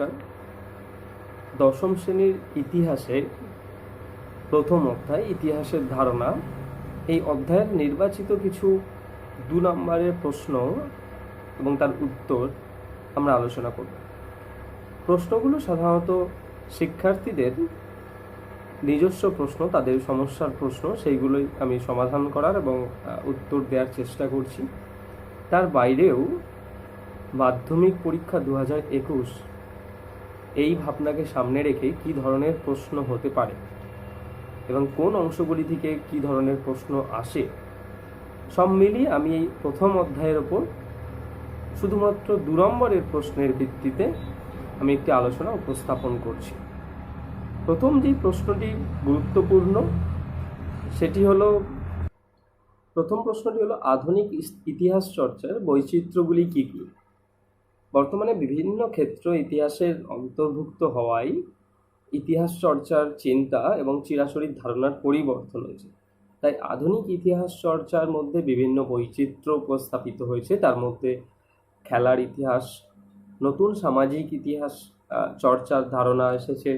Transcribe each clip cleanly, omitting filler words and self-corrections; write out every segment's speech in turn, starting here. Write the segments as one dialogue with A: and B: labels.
A: নমস্কার। দশম শ্রেণীর ইতিহাসের প্রথম অধ্যায় ইতিহাসের ধারণা, এই অধ্যায়ের নির্বাচিত কিছু 2 নম্বরের প্রশ্ন এবং তার উত্তর আমরা আলোচনা করব। প্রশ্নগুলো সাধারণত শিক্ষার্থীদের নিজস্ব প্রশ্ন, তাদের সমস্যার প্রশ্ন, সেইগুলোই আমি সমাধান করার এবং উত্তর দেওয়ার চেষ্টা করছি। তার বাইরেও মাধ্যমিক পরীক্ষা 2021 এই ভাবনাকে সামনে রেখে কী ধরনের প্রশ্ন হতে পারে এবং কোন অংশগুলি থেকে কী ধরনের প্রশ্ন আসে, সব মিলিয়ে আমি এই প্রথম অধ্যায়ের ওপর শুধুমাত্র 2 নম্বরের প্রশ্নের ভিত্তিতে আমি একটি আলোচনা উপস্থাপন করছি। প্রথম যে প্রশ্নটি গুরুত্বপূর্ণ সেটি হলো, প্রথম প্রশ্নটি হলো আধুনিক ইতিহাস চর্চার বৈচিত্র্যগুলি কী কী। বর্তমানে বিভিন্ন ক্ষেত্র ইতিহাসের অন্তর্ভুক্ত হওয়ায় ইতিহাস চর্চার চিন্তা এবং চিরাচরিত ধারণার পরিবর্তন হয়েছে। তাই আধুনিক ইতিহাস চর্চার মধ্যে বিভিন্ন বৈচিত্র্য উপস্থাপিত হয়েছে। তার মধ্যে খেলার ইতিহাস, নতুন সামাজিক ইতিহাস চর্চার ধারণা এসেছে,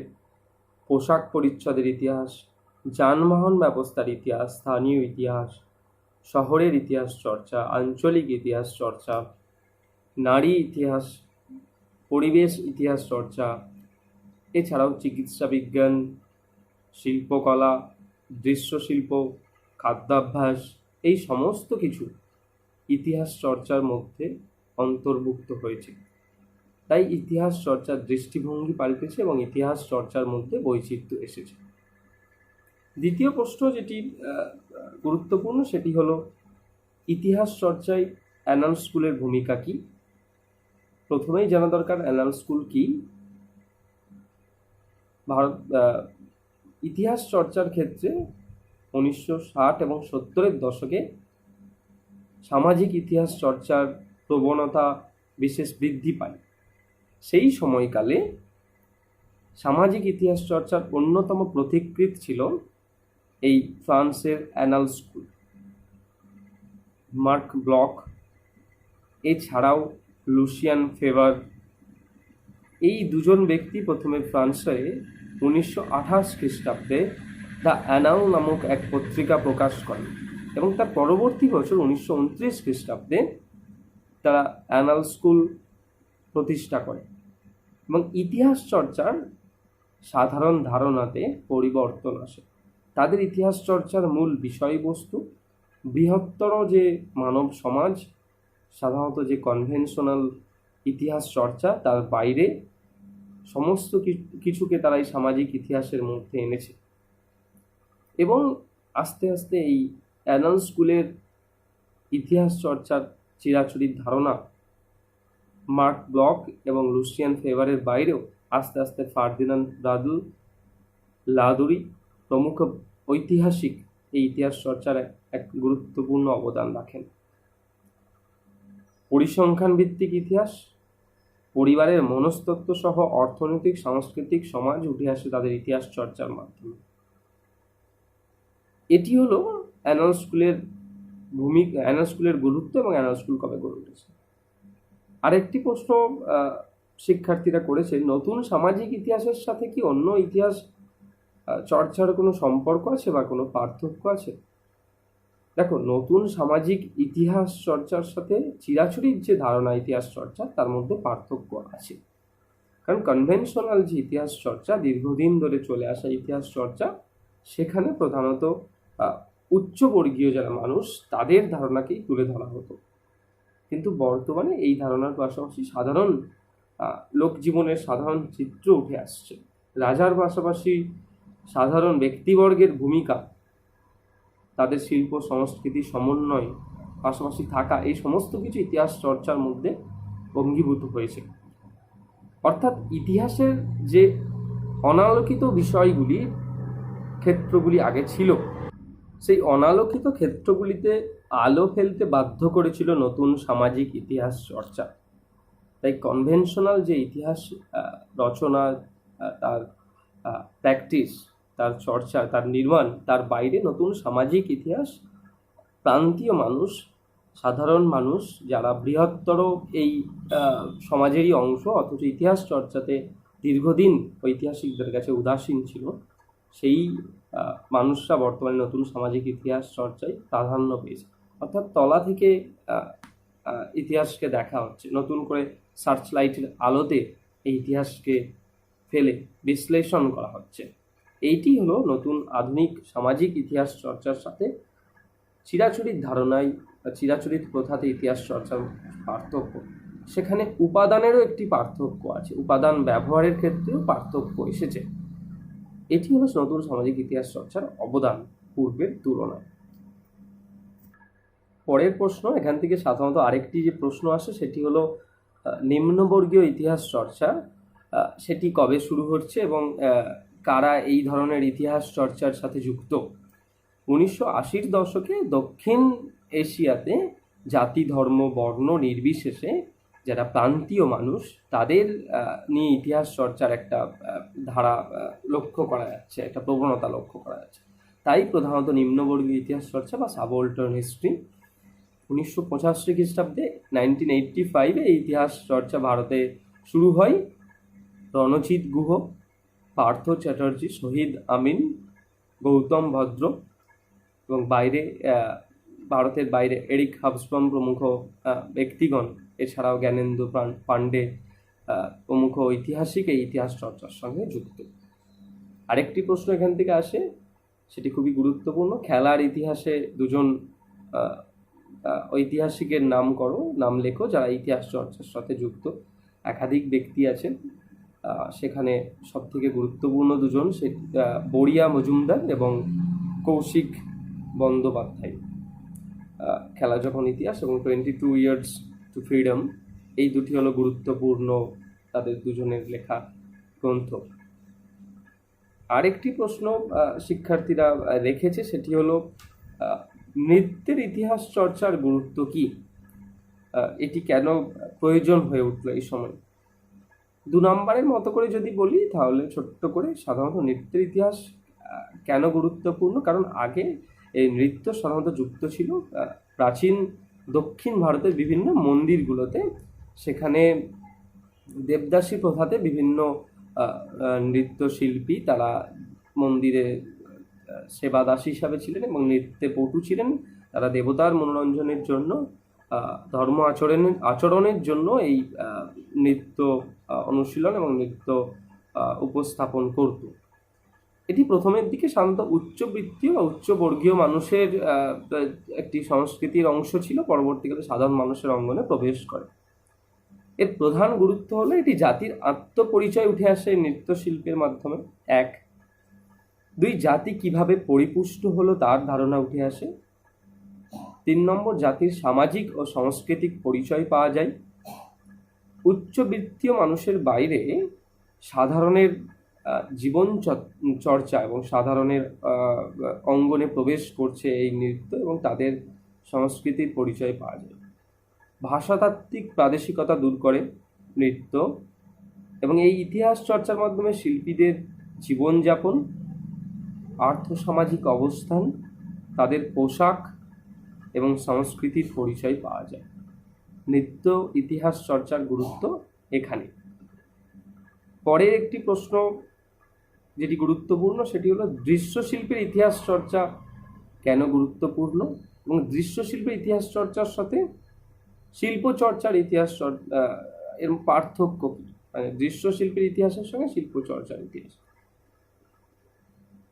A: পোশাক পরিচ্ছদের ইতিহাস, যানবাহন ব্যবস্থার ইতিহাস, স্থানীয় ইতিহাস, শহরের ইতিহাস চর্চা, আঞ্চলিক ইতিহাস চর্চা, নারী ইতিহাস, পরিবেশ ইতিহাস চর্চা, এছাড়াও চিকিৎসা বিজ্ঞান, শিল্পকলা, দৃশ্যশিল্প, খাদ্যাভ্যাস, এই সমস্ত কিছু ইতিহাস চর্চার মধ্যে অন্তর্ভুক্ত হয়েছে। তাই ইতিহাস চর্চার দৃষ্টিভঙ্গি পাল্টেছে এবং ইতিহাস চর্চার মধ্যে বৈচিত্র্য এসেছে। দ্বিতীয় প্রশ্ন যেটি গুরুত্বপূর্ণ সেটি হলো ইতিহাস চর্চায় অ্যানাল স্কুলের ভূমিকা কী। প্রথমেই জানা দরকার অ্যানাল স্কুল কী। ভারত ইতিহাস চর্চার ক্ষেত্রে 1960 এবং 70-এর দশকে সামাজিক ইতিহাস চর্চার প্রবণতা বিশেষ বৃদ্ধি পায়। সেই সময়কালে সামাজিক ইতিহাস চর্চার অন্যতম পথিকৃৎ ছিল এই ফ্রান্সের অ্যানাল স্কুল। মার্ক ব্লক, এছাড়াও লুসিয়ান ফেভার, এই দুজন ব্যক্তি প্রথমে ফ্রান্সে 1928 খ্রিস্টাব্দে দ্য অ্যানাল নামক এক পত্রিকা প্রকাশ করেন এবং তার পরবর্তী বছর 1929 খ্রিস্টাব্দে তারা অ্যানাল স্কুল প্রতিষ্ঠা করে এবং ইতিহাস চর্চার সাধারণ ধারণাতে পরিবর্তন আসে। তাদের ইতিহাস চর্চার মূল বিষয়বস্তু বৃহত্তর যে মানব সমাজ, সাধারণত যে কনভেনশনাল ইতিহাস চর্চা, তার বাইরে সমস্ত কিছুকে তারা এই সামাজিক ইতিহাসের মধ্যে এনেছে এবং আস্তে আস্তে এই অ্যানাল স্কুলের ইতিহাস চর্চার চিরাচরিত ধারণা মার্ক ব্লক এবং লুসিয়ান ফেভারের বাইরেও আস্তে আস্তে ফার্দিনান্দ লাদুরি প্রমুখ ঐতিহাসিক এই ইতিহাস চর্চার এক গুরুত্বপূর্ণ অবদান রাখেন। পরিসংখ্যান ভিত্তিক ইতিহাস, পরিবারের মনস্তত্ত্ব সহ অর্থনৈতিক, সাংস্কৃতিক, সমাজ উঠে আসে তাদের ইতিহাস চর্চার মাধ্যমে। এটি হলো অ্যানাল স্কুলের ভূমিকা, অ্যানাল স্কুলের গুরুত্ব এবং অ্যানাল স্কুল কবে গড়ে উঠেছে। আরেকটি প্রশ্ন শিক্ষার্থীরা করেছে, নতুন সামাজিক ইতিহাসের সাথে কি অন্য ইতিহাস চর্চার কোনো সম্পর্ক আছে বা কোনো পার্থক্য আছে? দেখো, নতুন সামাজিক ইতিহাস চর্চার সাথে চিরাচরিত যে ধারণা ইতিহাস চর্চা, তার মধ্যে পার্থক্য আছে। কারণ কনভেনশনাল যে ইতিহাস চর্চা, দীর্ঘদিন ধরে চলে আসা ইতিহাস চর্চা, সেখানে প্রধানত উচ্চবর্গীয় যারা মানুষ তাদের ধারণাকেই তুলে ধরা হতো। কিন্তু বর্তমানে এই ধারণার পাশাপাশি সাধারণ লোকজীবনের সাধারণ চিত্র উঠে আসছে। রাজার পাশাপাশি সাধারণ ব্যক্তিবর্গের ভূমিকা, তাদের শিল্প সংস্কৃতি সমন্বয় পাশাপাশি থাকা, এই সমস্ত কিছু ইতিহাস চর্চার মধ্যে অঙ্গীভূত হয়েছে। অর্থাৎ ইতিহাসের যে অনালোকিত বিষয়গুলি, ক্ষেত্রগুলি আগে ছিল, সেই অনালোকিত ক্ষেত্রগুলিতে আলো ফেলতে বাধ্য করেছিল নতুন সামাজিক ইতিহাস চর্চা। তাই কনভেনশনাল যে ইতিহাস রচনা, তার প্র্যাকটিস, তার চর্চা, তার নির্মাণ, তার বাইরে নতুন সামাজিক ইতিহাস প্রান্তীয় মানুষ সাধারণ মানুষ যারা বৃহত্তর এই সমাজেরই অংশ, অথচ ইতিহাস চর্চাতে দীর্ঘদিন ঐতিহাসিকদের কাছে উদাসীন ছিল, সেই মানুষরা বর্তমানে নতুন সামাজিক ইতিহাস চর্চায় প্রাধান্য পেয়েছে। অর্থাৎ তলা থেকে ইতিহাসকে দেখা হচ্ছে, নতুন করে সার্চ লাইটের আলোতে এই ইতিহাসকে ফেলে বিশ্লেষণ করা হচ্ছে। এইটি হলো নতুন আধুনিক সামাজিক ইতিহাস চর্চার সাথে চিরাচরিত ধারণায়, চিরাচরিত প্রথাতে ইতিহাস চর্চার পার্থক্য। সেখানে উপাদানেরও একটি পার্থক্য আছে, উপাদান ব্যবহারের ক্ষেত্রেও পার্থক্য এসেছে। এটি হলো নতুন সামাজিক ইতিহাস চর্চার অবদান পূর্বের তুলনায়। পরের প্রশ্ন, এখান থেকে সাধারণত আরেকটি যে প্রশ্ন আসে সেটি হলো নিম্নবর্গীয় ইতিহাস চর্চা সেটি কবে শুরু হচ্ছে এবং কারা এই ধরনের ইতিহাস চর্চার সাথে যুক্ত। 1980-র দশকে দক্ষিণ এশিয়াতে জাতি, ধর্ম, বর্ণ নির্বিশেষে যারা প্রান্তীয় মানুষ তাদের নিয়ে ইতিহাস চর্চার একটা ধারা লক্ষ্য করা যাচ্ছে, একটা প্রবণতা লক্ষ্য করা যাচ্ছে। তাই প্রধানত নিম্নবর্গীয় ইতিহাস চর্চা বা সাবঅল্টার্ন হিস্ট্রি 1985 খ্রিস্টাব্দে 1985 এই ইতিহাস চর্চা ভারতে শুরু হয়। রণজিৎ গুহ, পার্থ চ্যাটার্জি, শহীদ আমিন, গৌতম ভদ্র এবং বাইরে ভারতের বাইরে এরিক হাবসবম প্রমুখ ব্যক্তিগণ, এছাড়াও জ্ঞানেন্দ্র পাণ্ডে প্রমুখ ঐতিহাসিক এই ইতিহাস চর্চার সঙ্গে যুক্ত। আরেকটি প্রশ্ন এখান থেকে আসে, সেটি খুবই গুরুত্বপূর্ণ। খেলার ইতিহাসে দুজন ঐতিহাসিকের নাম করো, নাম লেখো যারা ইতিহাস চর্চার সাথে যুক্ত। একাধিক ব্যক্তি আছেন, সেখানে সবথেকে গুরুত্বপূর্ণ দুজন, সে বড়িয়া মজুমদার এবং কৌশিক বন্দ্যোপাধ্যায়। খেলা যখন ইতিহাস এবং 22 ইয়ার্স টু ফ্রিডম, এই দুটি হলো গুরুত্বপূর্ণ তাদের দুজনের লেখা গ্রন্থ। আরেকটি প্রশ্ন শিক্ষার্থীরা রেখেছে, সেটি হলো নৃত্যের ইতিহাস চর্চার গুরুত্ব কি, এটি কেন প্রয়োজন হয়ে উঠল এই সময়। 2 নম্বরের মতো করে যদি বলি তাহলে ছোট্ট করে, সাধারণত নৃত্যের ইতিহাস কেন গুরুত্বপূর্ণ, কারণ আগে এই নৃত্য সাধারণত যুক্ত ছিল প্রাচীন দক্ষিণ ভারতের বিভিন্ন মন্দিরগুলোতে। সেখানে দেবদাসী প্রথাতে বিভিন্ন নৃত্যশিল্পী তারা মন্দিরে সেবাদাসী হিসাবে ছিলেন এবং নৃত্যে পটু ছিলেন। তারা দেবতার মনোরঞ্জনের জন্য, ধর্ম আচরণের জন্য এই নৃত্য অনুশীলন এবং নৃত্য উপস্থাপন করত। এটি প্রথমের দিকে সাধারণত উচ্চবৃত্তীয় বা উচ্চবর্গীয় মানুষের একটি সংস্কৃতির অংশ ছিল, পরবর্তীকালে সাধারণ মানুষের অঙ্গনে প্রবেশ করে। এর প্রধান গুরুত্ব হলো এটি জাতির আত্মপরিচয় উঠে আসে নৃত্যশিল্পের মাধ্যমে। 1, 2 জাতি কিভাবে পরিপুষ্ট হলো তার ধারণা উঠে আসে। 3 নম্বর জাতির সামাজিক ও সাংস্কৃতিক পরিচয় পাওয়া যায়। উচ্চবৃত্তীয় মানুষের বাইরে সাধারণের জীবন চর্চা এবং সাধারণের অঙ্গনে প্রবেশ করছে এই নৃত্য এবং তাদের সংস্কৃতির পরিচয় পাওয়া যায়। ভাষাতাত্ত্বিক প্রাদেশিকতা দূর করে নৃত্য এবং এই ইতিহাস চর্চার মাধ্যমে শিল্পীদের জীবনযাপন, আর্থসামাজিক অবস্থান, তাদের পোশাক এবং সংস্কৃতির পরিচয় পাওয়া যায়। নৃত্য ইতিহাস চর্চার গুরুত্ব এখানে। পরের একটি প্রশ্ন যেটি গুরুত্বপূর্ণ সেটি হলো দৃশ্যশিল্পের ইতিহাস চর্চা কেন গুরুত্বপূর্ণ এবং দৃশ্যশিল্পের ইতিহাস চর্চার সাথে শিল্প চর্চার ইতিহাস এর পার্থক্য কি, মানে দৃশ্যশিল্পের ইতিহাসের সঙ্গে শিল্প চর্চার ইতিহাস।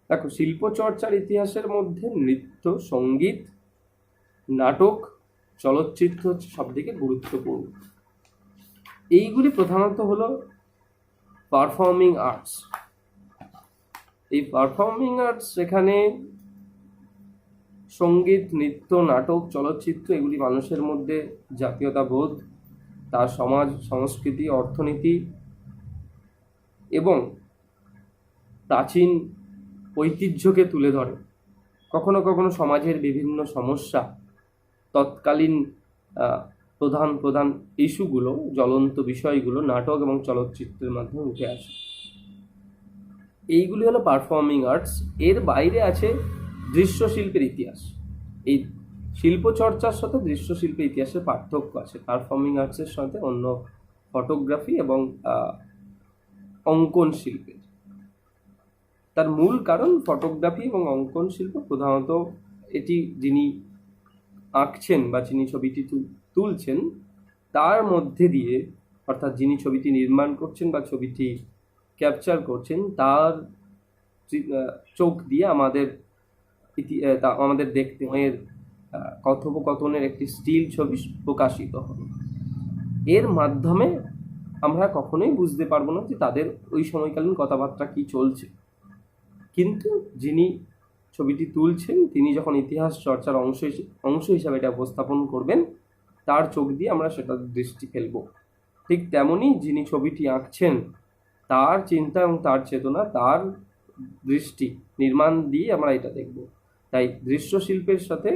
A: দেখো, শিল্প চর্চার ইতিহাসের মধ্যে নৃত্য, সঙ্গীত, নাটক, চলচ্চিত্র হচ্ছে সবথেকে গুরুত্বপূর্ণ। এইগুলি প্রধানত হলো পারফর্মিং আর্টস। এই পারফর্মিং আর্টস যেখানে সঙ্গীত, নৃত্য, নাটক, চলচ্চিত্র এগুলি মানুষের মধ্যে জাতীয়তাবোধ, তার সমাজ, সংস্কৃতি, অর্থনীতি এবং প্রাচীন ঐতিহ্যকে তুলে ধরে। কখনো কখনো সমাজের বিভিন্ন সমস্যা, তৎকালীন প্রধান ইস্যুগুলো, জ্বলন্ত বিষয়গুলো নাটক এবং চলচ্চিত্রের মাধ্যমে উঠে আসে। এইগুলি হলো পারফর্মিং আর্টস। এর বাইরে আছে দৃশ্যশিল্পের ইতিহাস। এই শিল্প চর্চার সাথে দৃশ্য শিল্পের ইতিহাসের পার্থক্য আছে। পারফর্মিং আর্টসের সাথে অন্য ফটোগ্রাফি এবং অঙ্কন শিল্পের। তার মূল কারণ ফটোগ্রাফি এবং অঙ্কন শিল্প প্রধানত এটি যিনি আঁকছেন বা যিনি ছবিটি তুলছেন তার মধ্যে দিয়ে, অর্থাৎ যিনি ছবিটি নির্মাণ করছেন বা ছবিটি ক্যাপচার করছেন তার চোখ দিয়ে আমাদের দেখতে এর কথোপকথনের একটি স্টিল ছবি প্রকাশিত হবে। এর মাধ্যমে আমরা কখনোই বুঝতে পারবো না যে তাদের ওই সময়কালীন কথাবার্তা কি চলছে, কিন্তু যিনি ছবিটি তুলছেন তিনি যখন ইতিহাস চর্চার অংশ হিসাবে এটা উপস্থাপন করবেন তার চোখ দিয়ে আমরা সেটা দৃষ্টি ফেলব। ঠিক তেমনি যিনি ছবিটি আঁকছেন তার চিন্তা এবং তার চেতনা, তার দৃষ্টি নির্মাণ দিয়ে আমরা এটা দেখব। তাই দৃশ্য শিল্পের সাথে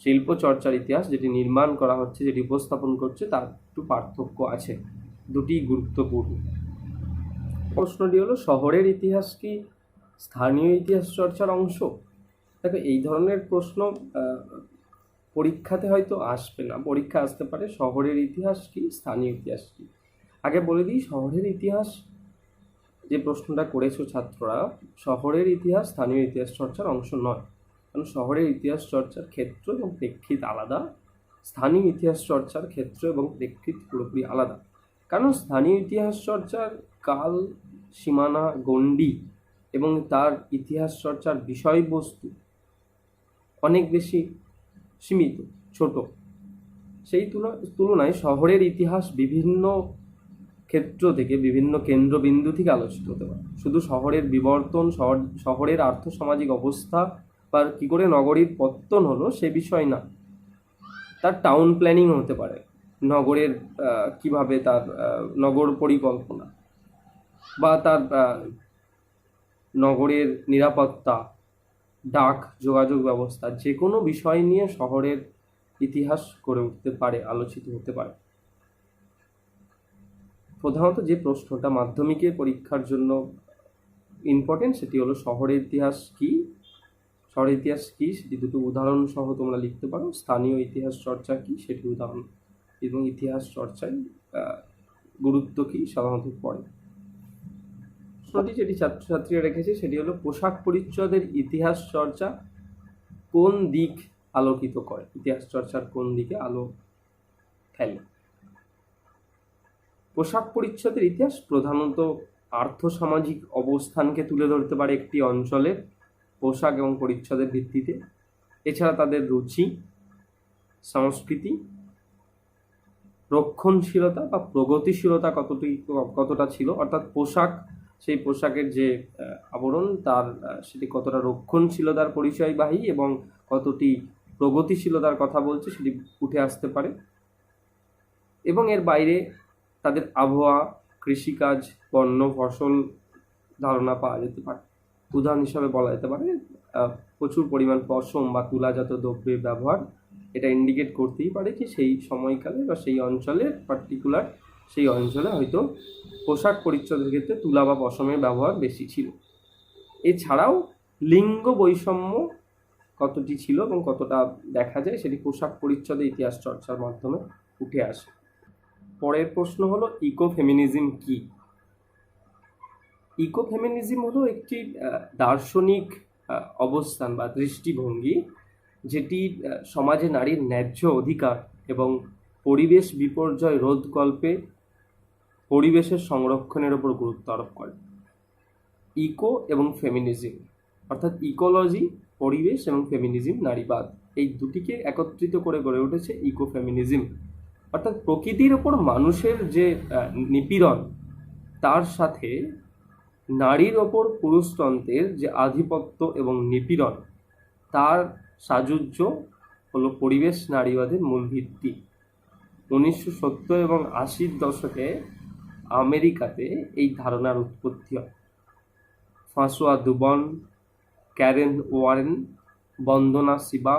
A: শিল্প চর্চার ইতিহাস যেটি নির্মাণ করা হচ্ছে, যেটি উপস্থাপন করছে, তার একটু পার্থক্য আছে, দুটি গুরুত্বপূর্ণ। প্রশ্নটি হলো, শহরের ইতিহাস কি স্থানীয় ইতিহাস চর্চার অংশ? দেখো, এই ধরনের প্রশ্ন পরীক্ষাতে হয়তো আসবে না। পরীক্ষা আসতে পারে শহরের ইতিহাস কি স্থানীয় ইতিহাস কি। আগে বলে দিই, শহরের ইতিহাস যে প্রশ্নটা করেছো ছাত্ররা, শহরের ইতিহাস স্থানীয় ইতিহাস চর্চার অংশ নয়। কারণ শহরের ইতিহাস চর্চার ক্ষেত্র এবং প্রেক্ষিত আলাদা, স্থানীয় ইতিহাস চর্চার ক্ষেত্র এবং প্রেক্ষিত পুরোপুরি আলাদা। কারণ স্থানীয় ইতিহাস চর্চার কাল, সীমানা, গণ্ডি এবং তার ইতিহাস চর্চার বিষয়বস্তু অনেক বেশি সীমিত, ছোট। সেই তুলনায় শহরের ইতিহাস বিভিন্ন ক্ষেত্র থেকে, বিভিন্ন কেন্দ্রবিন্দু থেকে আলোচিত হতে পারে। শুধু শহরের বিবর্তন, শহরের আর্থসামাজিক অবস্থা বা কী করে নগরীর পত্তন হলো সে বিষয় না, তার টাউন প্ল্যানিং হতে পারে, নগরের কিভাবে তার নগর পরিকল্পনা বা তার নগরের নিরাপত্তা, ডাক যোগাযোগ ব্যবস্থা, যে কোনো বিষয় নিয়ে শহরের ইতিহাস গড়ে উঠতে পারে, আলোচিত হতে পারে। প্রধানত যে প্রশ্নটা মাধ্যমিকের পরীক্ষার জন্য ইম্পর্টেন্ট সেটি হলো শহরের ইতিহাস কি। শহরের ইতিহাস কি সেটি দুটো উদাহরণ সহ তোমরা লিখতে পারো। স্থানীয় ইতিহাস চর্চা কি সেটি উদাহরণ, এবং ইতিহাস চর্চায় গুরুত্ব কি সাধারণত পড়ে। প্রশ্নটি যেটি ছাত্রছাত্রীরা রেখেছে সেটি হলো, পোশাক পরিচ্ছদের ইতিহাস চর্চা কোন দিক আলোকিত করে, ইতিহাস চর্চার কোন দিকে আলো ফেলে। পোশাক পরিচ্ছদের ইতিহাস প্রধানত আর্থসামাজিক অবস্থানকে তুলে ধরতে পারে একটি অঞ্চলের পোশাক এবং পরিচ্ছদের ভিত্তিতে। এছাড়া তাদের রুচি, সংস্কৃতি, রক্ষণশীলতা বা প্রগতিশীলতা কতটা ছিল, অর্থাৎ পোশাক, সেই পোশাকের যে আবরণ তার সেটি কতটা রক্ষণশীলতার পরিচয়বাহী এবং কতটি প্রগতিশীলতার কথা বলছে সেটি উঠে আসতে পারে। এবং এর বাইরে তাদের আবহাওয়া, কৃষিকাজ, পণ্য, ফসল ধারণা পাওয়া যেতে পারে। উদাহরণ হিসাবে বলা যেতে পারে প্রচুর পরিমাণ পশম বা তুলাজাত দ্রব্যের ব্যবহার, এটা ইন্ডিকেট করতেই পারে যে সেই সময়কালে বা সেই অঞ্চলের পার্টিকুলার সেই অঞ্চলে হয়তো পোশাক পরিচ্ছদের ক্ষেত্রে তুলা বা পশমের ব্যবহার বেশি ছিল। এছাড়াও লিঙ্গ বৈষম্য কতটি ছিল এবং কতটা দেখা যায় সেটি পোশাক পরিচ্ছদের ইতিহাস চর্চার মাধ্যমে উঠে আসে। পরের প্রশ্ন হলো, ইকোফেমিনিজম কি? ইকোফেমিনিজম হলো একটি দার্শনিক অবস্থান বা দৃষ্টিভঙ্গি যেটি সমাজে নারীর ন্যায্য অধিকার এবং পরিবেশ বিপর্যয় রোধকল্পে পরিবেশের সংরক্ষণের উপর গুরুত্ব আরোপ করে। ইকো এবং ফেমিনিজম, অর্থাৎ ইকোলজি পরিবেশ এবং ফেমিনিজম নারীবাদ, এই দুটিকে একত্রিত করে গড়ে উঠেছে ইকোফেমিনিজম। অর্থাৎ প্রকৃতির ওপর মানুষের যে নিপীড়ন, তার সাথে নারীর ওপর পুরুষতন্ত্রের যে আধিপত্য এবং নিপীড়ন, তার সাযুজ্য হলো পরিবেশ নারীবাদের মূল ভিত্তি। 1970 এবং 80-র দশকে আমেরিকাতে এই ধারণার উৎপত্তি হয়। ফ্রাঁসোয়া দুবন, ক্যারেন ওয়ারেন, বন্দনা শিবা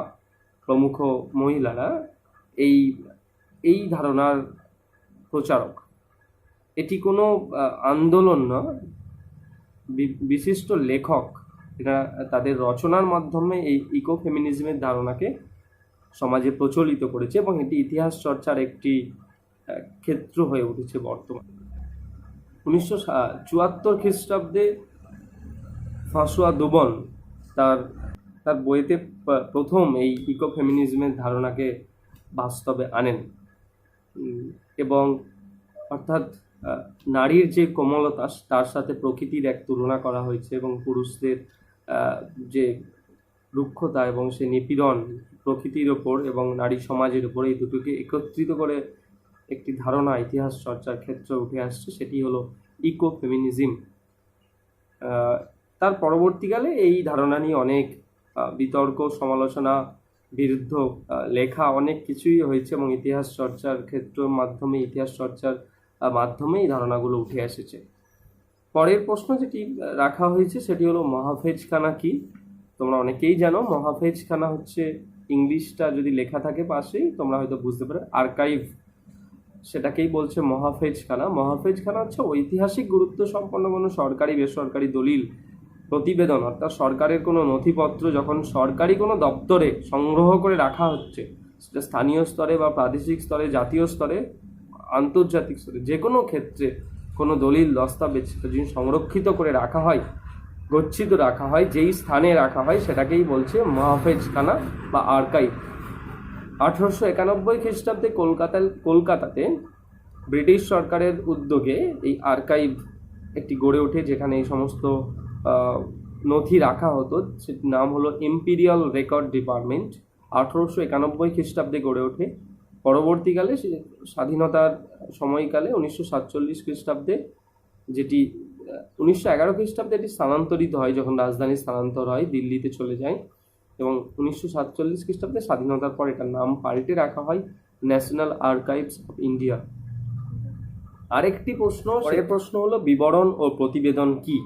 A: প্রমুখ মহিলারা এই ধারণার প্রচারক। এটি কোনো আন্দোলন নয়, বিশিষ্ট লেখক এরা তাদের রচনার মাধ্যমে এই ইকোফেমিনিজমের ধারণাকে সমাজে প্রচলিত করেছে এবং এটি ইতিহাস চর্চার একটি ক্ষেত্র হয়ে উঠেছে বর্তমানে। 1974 খ্রিস্টাব্দে ফ্রাঁসোয়া দোবন তার তার বইতে প্রথম এই ইকোফেমিনিজমের ধারণাকে বাস্তবে আনেন এবং অর্থাৎ নারীর যে কোমলতা তার সাথে প্রকৃতির এক তুলনা করা হয়েছে এবং পুরুষদের যে রুক্ষতা এবং সে নিপীড়ন প্রকৃতির ওপর এবং নারী সমাজের উপর, এই দুটোকে একত্রিত করে একটি ধারণা ইতিহাস চর্চার ক্ষেত্রে উঠে আসছে, সেটি হলো ইকোফেমিনিজম। তার পরবর্তীকালে এই ধারণা নিয়ে অনেক বিতর্ক, সমালোচনা, বিরুদ্ধ লেখা অনেক কিছুই হয়েছে এবং ইতিহাস চর্চার ক্ষেত্রের মাধ্যমে ইতিহাস চর্চার মাধ্যমে এই ধারণাগুলো উঠে এসেছে। পরের প্রশ্ন যেটি রাখা হয়েছে সেটি হলো মহাফেজখানা কি। তোমরা অনেকেই জানো মহাফেজখানা হচ্ছে, ইংলিশটা যদি লেখা থাকে পাশেই তোমরা হয়তো বুঝতে পারো, আর্কাইভ, সেটাকেই বলছে মহাফেজখানা। মহাফেজখানা হচ্ছে ঐতিহাসিক গুরুত্ব সম্পন্ন কোনো সরকারি বেসরকারি দলিল, প্রতিবেদন, অর্থাৎ সরকারের কোনো নথিপত্র যখন সরকারি কোনো দপ্তরে সংগ্রহ করে রাখা হচ্ছে, সেটা স্থানীয় স্তরে বা প্রাদেশিক স্তরে, জাতীয় স্তরে, আন্তর্জাতিক স্তরে, যে কোনো ক্ষেত্রে কোনো দলিল দস্তাবেজ সেটা যদি সংরক্ষিত করে রাখা হয়, গচ্ছিত রাখা হয়, যেই স্থানে রাখা হয় সেটাকেই বলছে মহাফেজখানা বা আর্কাইভ। 1891 খ্রিস্টাব্দে কলকাতাতে ব্রিটিশ সরকারের উদ্যোগে এই আর্কাইভ একটি গড়ে ওঠে, যেখানে এই সমস্ত নথি রাখা হতো। সেটির নাম হলো ইম্পিরিয়াল রেকর্ড ডিপার্টমেন্ট। 1891 খ্রিস্টাব্দে গড়ে ওঠে। পরবর্তীকালে স্বাধীনতার সময়কালে 1947 খ্রিস্টাব্দে, যেটি 1911 খ্রিস্টাব্দে এটি স্থানান্তরিত হয়, যখন রাজধানী স্থানান্তর হয়, দিল্লিতে চলে যায় এবং 1947 খ্রিস্টাব্দে স্বাধীনতার পর এটার নাম পাল্টে রাখা হয় ন্যাশনাল আর্কাইভস অফ ইন্ডিয়া। আরেকটি প্রশ্ন হলো বিবরণ ও প্রতিবেদন কি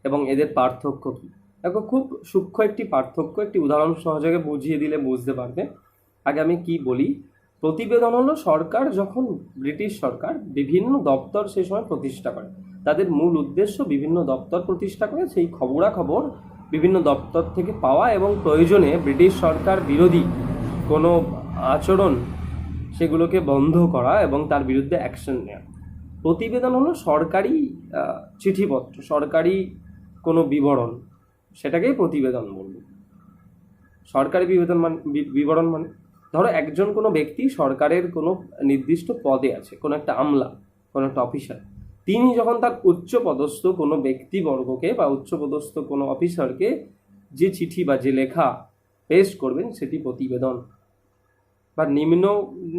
A: এবং এদের পার্থক্য কি। দেখো, খুব সূক্ষ্ম একটি পার্থক্য, একটি উদাহরণ সহযোগে বুঝিয়ে দিলে বুঝতে পারবে। আগে আমি কি বলি, প্রতিবেদন হলো সরকার, যখন ব্রিটিশ সরকার বিভিন্ন দপ্তর সে সময় প্রতিষ্ঠা করে, তাদের মূল উদ্দেশ্য বিভিন্ন দপ্তর প্রতিষ্ঠা করে সেই খবরাখবর বিভিন্ন দপ্তর থেকে পাওয়া এবং প্রয়োজনে ব্রিটিশ সরকার বিরোধী কোনো আচরণ সেগুলোকে বন্ধ করা এবং তার বিরুদ্ধে অ্যাকশন নেওয়া। প্রতিবেদন হলো সরকারি চিঠিপত্র, সরকারি কোনো বিবরণ, সেটাকেই প্রতিবেদন বলব। সরকারি বিবরণ মানে ধরো একজন কোনো ব্যক্তি সরকারের কোনো নির্দিষ্ট পদে আছে, কোনো একটা আমলা, কোনো একটা অফিসার, তিনি যখন তার উচ্চপদস্থ কোনো ব্যক্তিবর্গকে বা উচ্চপদস্থ কোনো অফিসারকে যে চিঠি বা যে লেখা পেশ করবেন সেটি প্রতিবেদন। বা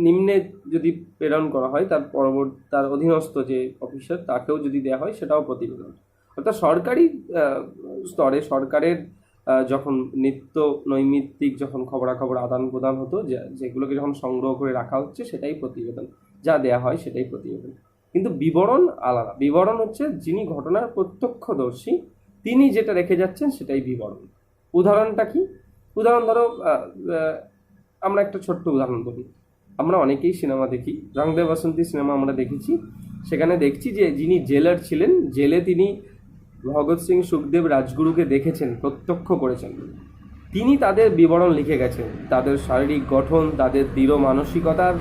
A: নিম্নে যদি প্রেরণ করা হয় তার অধীনস্থ যে অফিসার তাকেও যদি দেওয়া হয় সেটাও প্রতিবেদন। অর্থাৎ সরকারি স্তরে সরকারের যখন নিত্য নৈমিত্তিক যখন খবরাখবর আদান প্রদান হতো, যেগুলোকে যখন সংগ্রহ করে রাখা হচ্ছে সেটাই প্রতিবেদন, যা দেয়া হয় সেটাই প্রতিবেদন। কিন্তু বিবরণ আলাদা। বিবরণ হচ্ছে যিনি ঘটনার প্রত্যক্ষদর্শী তিনি যেটা রেখে যাচ্ছেন সেটাই বিবরণ। উদাহরণটা কি? উদাহরণ ধরো, আমরা একটা ছোট্ট উদাহরণ বলি। আমরা অনেকেই সিনেমা দেখি, রং দে বাসন্তী সিনেমা আমরা দেখেছি। সেখানে দেখছি যে যিনি জেলার ছিলেন, জেলে তিনি ভগৎ সিং, সুখদেব, রাজগুরুকে দেখেছেন, প্রত্যক্ষ করেছেন। তিনি তাদের বিবরণ লিখে গেছেন, তাদের শারীরিক গঠন, তাদের দৃঢ় মানসিকতার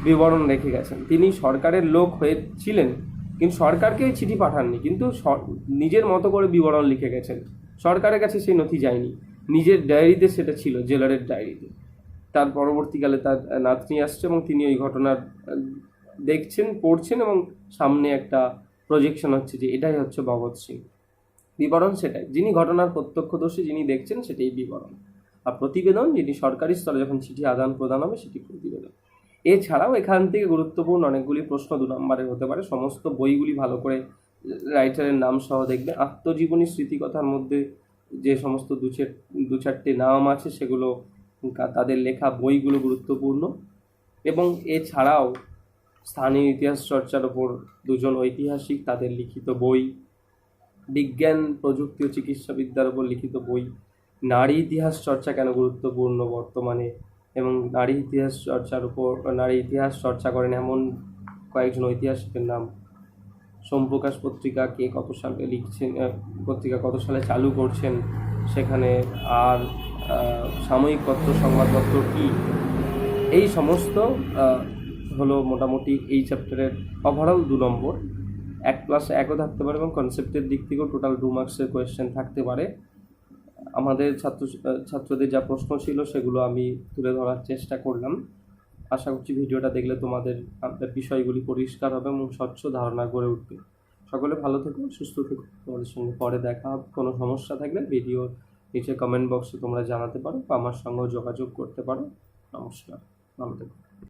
A: বিবরণ রেখে গেছেন। তিনি সরকারের লোক হয়েছিলেন কিন্তু সরকারকে চিঠি পাঠাননি, কিন্তু নিজের মতো করে বিবরণ লিখে গেছেন। সরকারের কাছে সেই নথি যায়নি, নিজের ডায়েরিতে সেটা ছিল, জেলারের ডায়েরিতে। তার পরবর্তীকালে তার নাতনি আসছে এবং তিনি ওই ঘটনার দেখছেন, পড়ছেন এবং সামনে একটা প্রজেকশন হচ্ছে যে এটাই হচ্ছে ভগৎ সিং। বিবরণ সেটাই, যিনি ঘটনার প্রত্যক্ষদর্শী, যিনি দেখছেন সেটাই বিবরণ। আর প্রতিবেদন যিনি সরকারি স্তরে যখন চিঠি আদান প্রদান হবে সেটি প্রতিবেদন। এছাড়াও এখান থেকে গুরুত্বপূর্ণ অনেকগুলি প্রশ্ন 2 নম্বরের হতে পারে। সমস্ত বইগুলি ভালো করে রাইটারের নাম সহ দেখবে। আত্মজীবনী স্মৃতিকথার মধ্যে যে সমস্ত 2-4টে নাম আছে সেগুলো, তাদের লেখা বইগুলো গুরুত্বপূর্ণ। এবং এছাড়াও স্থানীয় ইতিহাস চর্চার ওপর 2জন ঐতিহাসিক, তাদের লিখিত বই, বিজ্ঞান, প্রযুক্তি ও চিকিৎসাবিদ্যার ওপর লিখিত বই, নারী ইতিহাস চর্চা কেন গুরুত্বপূর্ণ বর্তমানে, এবং নারী ইতিহাস চর্চা করেন এমন কয়েকজন ঐতিহাসিকের নাম, সোমপ্রকাশ পত্রিকা কে কত সালে লিখছেন, পত্রিকা কত সালে চালু করছেন সেখানে, আর সাময়িক পত্র, সংবাদপত্র কী, এই সমস্ত হলো মোটামুটি এই চ্যাপ্টারের ওভারঅল 2 নম্বর। 1+1ও থাকতে পারে এবং কনসেপ্টের দিক থেকেও টোটাল 2 মার্কসের কোয়েশ্চেন থাকতে পারে। আমাদের ছাত্রদের যা প্রশ্ন ছিল সেগুলো আমি তুলে ধরার চেষ্টা করলাম। আশা করছি ভিডিওটা দেখলে তোমাদের বিষয়গুলি পরিষ্কার হবে এবং স্বচ্ছ ধারণা গড়ে উঠবে। সকলে ভালো থেকো, সুস্থ থেকো। তোমাদের সঙ্গে পরে দেখা হবে। কোনো সমস্যা থাকলে ভিডিওর নিচে কমেন্ট বক্সে তোমরা জানাতে পারো বা আমার সঙ্গেও যোগাযোগ করতে পারো। নমস্কার, ভালো থেকো।